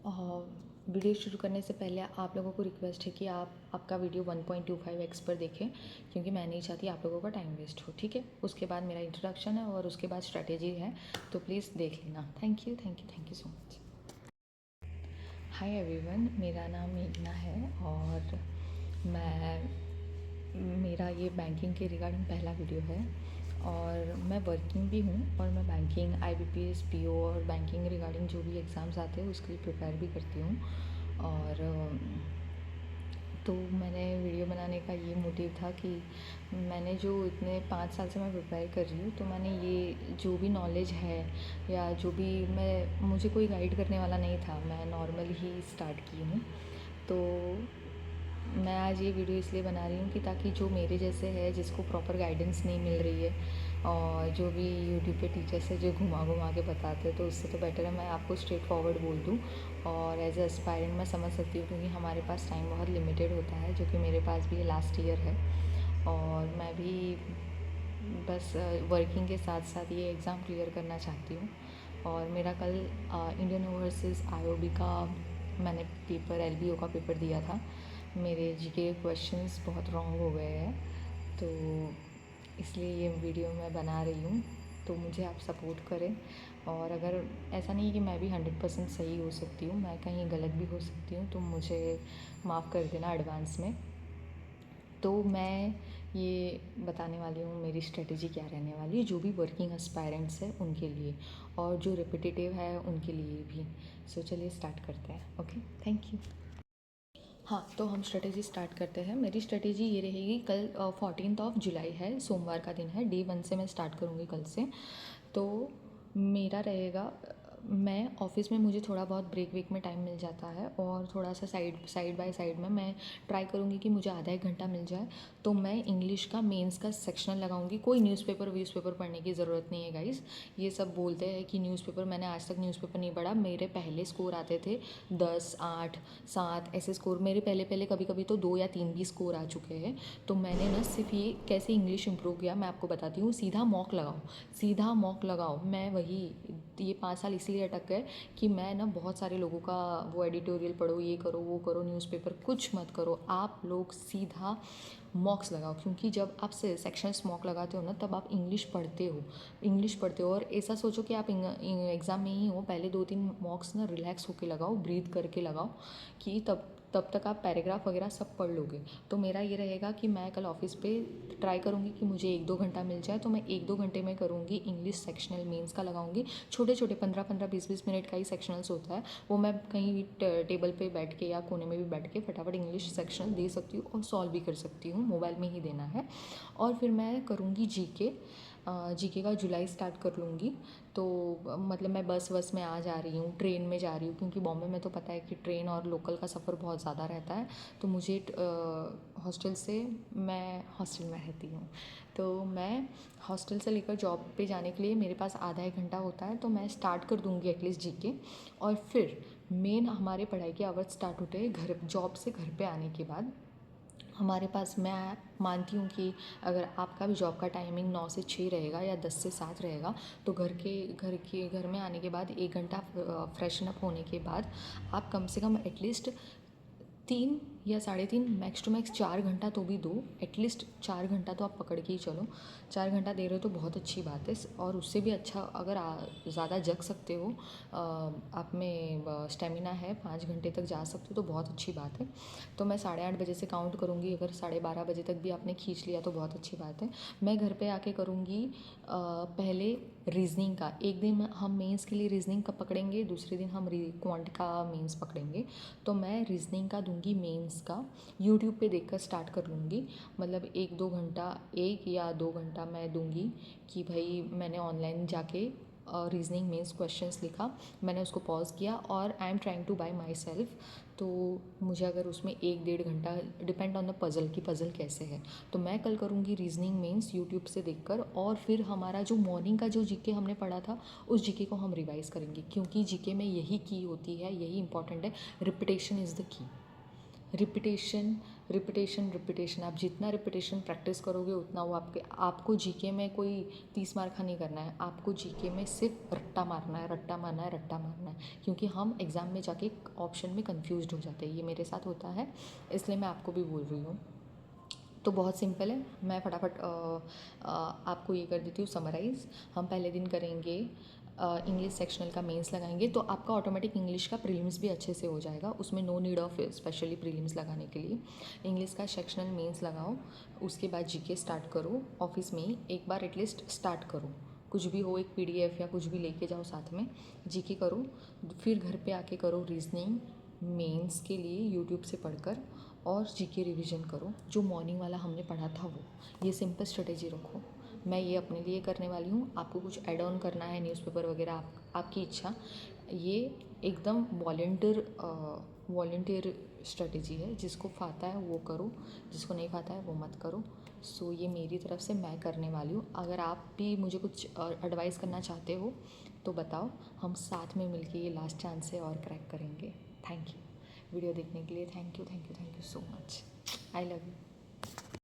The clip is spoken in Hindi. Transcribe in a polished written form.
वीडियो शुरू करने से पहले आप लोगों को रिक्वेस्ट है कि आप आपका वीडियो 1.25x पर देखें, क्योंकि मैं नहीं चाहती आप लोगों का टाइम वेस्ट हो। ठीक है, उसके बाद मेरा इंट्रोडक्शन है और उसके बाद स्ट्रैटेजी है, तो प्लीज़ देख लेना। Thank you thank you thank you so much. Hi everyone, मेरा नाम मेघना है और मेरा ये बैंकिंग के रिगार्डिंग पहला वीडियो है और मैं वर्किंग भी हूँ और मैं बैंकिंग IBPS PO और बैंकिंग रिगार्डिंग जो भी एग्ज़ाम्स आते हैं उसके लिए प्रिपेयर भी करती हूँ। और तो मैंने वीडियो बनाने का ये मोटिव था कि मैंने जो इतने 5 साल से मैं प्रिपेयर कर रही हूँ, तो मैंने ये जो भी नॉलेज है या जो भी मुझे कोई गाइड करने वाला नहीं था, मैं नॉर्मल ही स्टार्ट की हूँ। तो मैं आज ये वीडियो इसलिए बना रही हूँ कि ताकि जो मेरे जैसे है, जिसको प्रॉपर गाइडेंस नहीं मिल रही है और जो भी यूट्यूब पे टीचर्स है जो घुमा घुमा के बताते हैं, तो उससे तो बेटर है मैं आपको स्ट्रेट फॉरवर्ड बोल दूँ। और एज ए एस्पायरेंट मैं समझ सकती हूँ, क्योंकि हमारे पास टाइम बहुत लिमिटेड होता है, जो कि मेरे पास भी लास्ट ईयर है। और मैं भी बस वर्किंग के साथ साथ ये एग्ज़ाम क्लियर करना चाहती हूँ। और मेरा कल इंडियन ओवरसीज़ IOB का मैंने पेपर LBO का पेपर दिया था। मेरे GK क्वेश्चंस बहुत रॉन्ग हो गए हैं, तो इसलिए ये वीडियो मैं बना रही हूँ। तो मुझे आप सपोर्ट करें, और अगर ऐसा नहीं कि मैं भी 100% सही हो सकती हूँ, मैं कहीं गलत भी हो सकती हूँ, तो मुझे माफ़ कर देना एडवांस में। तो मैं ये बताने वाली हूँ मेरी स्ट्रेटजी क्या रहने वाली है, जो भी वर्किंग एस्पायरेंट्स हैं उनके लिए, और जो रिपीटेटिव है उनके लिए भी। सो चलिए स्टार्ट करते हैं। Okay, thank you. हाँ, तो हम स्ट्रेटेजी स्टार्ट करते हैं। मेरी स्ट्रेटेजी ये रहेगी, कल 14 जुलाई है, सोमवार का दिन है, Day 1 से मैं स्टार्ट करूँगी कल से। तो मेरा रहेगा, मैं ऑफ़िस में मुझे थोड़ा बहुत ब्रेक वेक में टाइम मिल जाता है, और थोड़ा सा साइड बाय साइड में मैं ट्राई करूँगी कि मुझे आधा 1 घंटा मिल जाए, तो मैं इंग्लिश का मेंस का सेक्शनल लगाऊंगी। कोई न्यूज़पेपर पढ़ने की ज़रूरत नहीं है गाइज़। ये सब बोलते हैं कि न्यूज़पेपर, मैंने आज तक न्यूज़पेपर नहीं पढ़ा। मेरे पहले स्कोर आते थे 10, 8, 7 ऐसे स्कोर मेरे पहले कभी कभी तो 2 या 3 भी स्कोर आ चुके हैं। तो मैंने ना सिर्फ ये कैसे इंग्लिश इंप्रूव किया मैं आपको बताती हूँ। सीधा मॉक लगाओ, सीधा मॉक लगाओ। मैं वही ये 5 साल इसलिए अटक गए कि मैं ना बहुत सारे लोगों का वो एडिटोरियल पढ़ो, ये करो वो करो, न्यूज़पेपर कुछ मत करो, आप लोग सीधा मॉक्स लगाओ। क्योंकि जब आप सेक्शंस मॉक लगाते हो ना, तब आप इंग्लिश पढ़ते हो। और ऐसा सोचो कि आप एग्ज़ाम में ही हो, पहले 2-3 मॉक्स ना रिलैक्स होके लगाओ, ब्रीथ करके लगाओ, कि तब तक आप पैराग्राफ वगैरह सब पढ़ लोगे। तो मेरा ये रहेगा कि मैं कल ऑफिस पे ट्राई करूँगी कि मुझे 1-2 घंटा मिल जाए, तो मैं 1-2 घंटे में करूँगी इंग्लिश सेक्शनल मेंस का लगाऊंगी। छोटे छोटे 15-15, 20-20 मिनट का ही सेक्शनल्स होता है, वो मैं कहीं भी टेबल पे बैठ के या कोने में भी बैठ के फटाफट इंग्लिश सेक्शनल दे सकती हूँ और सॉल्व भी कर सकती हूँ। मोबाइल में ही देना है। और फिर मैं करूँगी जीके का जुलाई स्टार्ट कर लूँगी। तो मतलब मैं बस में आ जा रही हूँ, ट्रेन में जा रही हूँ, क्योंकि बॉम्बे में तो पता है कि ट्रेन और लोकल का सफ़र बहुत ज़्यादा रहता है। तो मुझे हॉस्टल से, मैं हॉस्टल में रहती हूँ, तो मैं हॉस्टल से लेकर जॉब पे जाने के लिए मेरे पास आधा 1 घंटा होता है। तो मैं स्टार्ट कर दूँगी एटलीस्ट जीके, और फिर मेन हमारे पढ़ाई के आवर्स स्टार्ट होते हैं घर, जॉब से घर पे आने के बाद। हमारे पास, मैं मानती हूँ कि अगर आपका भी जॉब का टाइमिंग 9 से 6 रहेगा या 10 से 7 रहेगा, तो घर में आने के बाद 1 घंटा फ्रेशन अप होने के बाद आप कम से कम एटलीस्ट 3 या 3.5, मैक्स टू मैक्स 4 घंटा तो भी दो। एटलीस्ट 4 घंटा तो आप पकड़ के ही चलो। 4 घंटा दे रहे हो तो बहुत अच्छी बात है। और उससे भी अच्छा अगर ज़्यादा जग सकते हो, आप में स्टेमिना है, 5 घंटे तक जा सकते हो, तो बहुत अच्छी बात है। तो मैं 8:30 बजे से काउंट करूँगी, अगर 12:30 बजे तक भी आपने खींच लिया तो बहुत अच्छी बात है। मैं घर पे आके करूँगी पहले रीजनिंग का। एक दिन हम मेंस के लिए रीजनिंग का पकड़ेंगे, दूसरे दिन हम क्वांट का मेंस पकड़ेंगे। तो मैं रीजनिंग का दूंगी मेंस का, यूट्यूब पे देखकर स्टार्ट कर लूँगी। मतलब 1-2 घंटा, 1 या 2 घंटा मैं दूंगी कि भाई मैंने ऑनलाइन जाके रीजनिंग मेंस क्वेश्चंस लिखा, मैंने उसको पॉज किया, और I am trying to by myself. तो मुझे अगर उसमें 1-1.5 घंटा, डिपेंड ऑन द पज़ल की पज़ल कैसे है, तो मैं कल करूँगी रीजनिंग मेंस यूट्यूब से देखकर। और फिर हमारा जो मॉर्निंग का जो जीके हमने पढ़ा था, उस जीके को हम रिवाइज़ करेंगे, क्योंकि जीके में यही की होती है, यही इंपॉर्टेंट है। Repetition is the key. Repetition repetition repetition, आप जितना रिपीटेशन प्रैक्टिस करोगे उतना वो आपको जीके में कोई 30 मार्क का नहीं करना है, आपको जीके में सिर्फ रट्टा मारना है, रट्टा मारना है, रट्टा मारना है, क्योंकि हम एग्ज़ाम में जाके ऑप्शन में कंफ्यूज हो जाते हैं। ये मेरे साथ होता है, इसलिए मैं आपको भी बोल रही हूँ। तो बहुत सिंपल है, मैं फटाफट आपको ये कर देती हूँ समराइज़। हम पहले दिन करेंगे इंग्लिश सेक्शनल का मेंस लगाएंगे, तो आपका ऑटोमेटिक इंग्लिश का प्रीलिम्स भी अच्छे से हो जाएगा, उसमें no need of specially prelims लगाने के लिए। इंग्लिश का सेक्शनल मेंस लगाओ, उसके बाद जीके स्टार्ट करो, ऑफिस में ही एक बार एटलीस्ट स्टार्ट करो, कुछ भी हो, एक पीडीएफ या कुछ भी लेके जाओ साथ में, जीके करो। फिर घर पे आके करो रीजनिंग मेंस के लिए यूट्यूब से पढ़कर, और जीके रिवीजन करो, जो मॉर्निंग वाला हमने पढ़ा था वो। ये सिंपल स्ट्रेटेजी रखो, मैं ये अपने लिए करने वाली हूँ। आपको कुछ ऐड ऑन करना है, न्यूज़पेपर वगैरह, आपकी इच्छा। ये एकदम वॉलंटियर स्ट्रेटेजी है, जिसको फाता है वो करो, जिसको नहीं फाता है वो मत करो। सो ये मेरी तरफ से मैं करने वाली हूँ। अगर आप भी मुझे कुछ एडवाइस करना चाहते हो तो बताओ, हम साथ में मिलके ये लास्ट चांस है और क्रैक करेंगे। थैंक यू वीडियो देखने के लिए, thank you so much, I love you.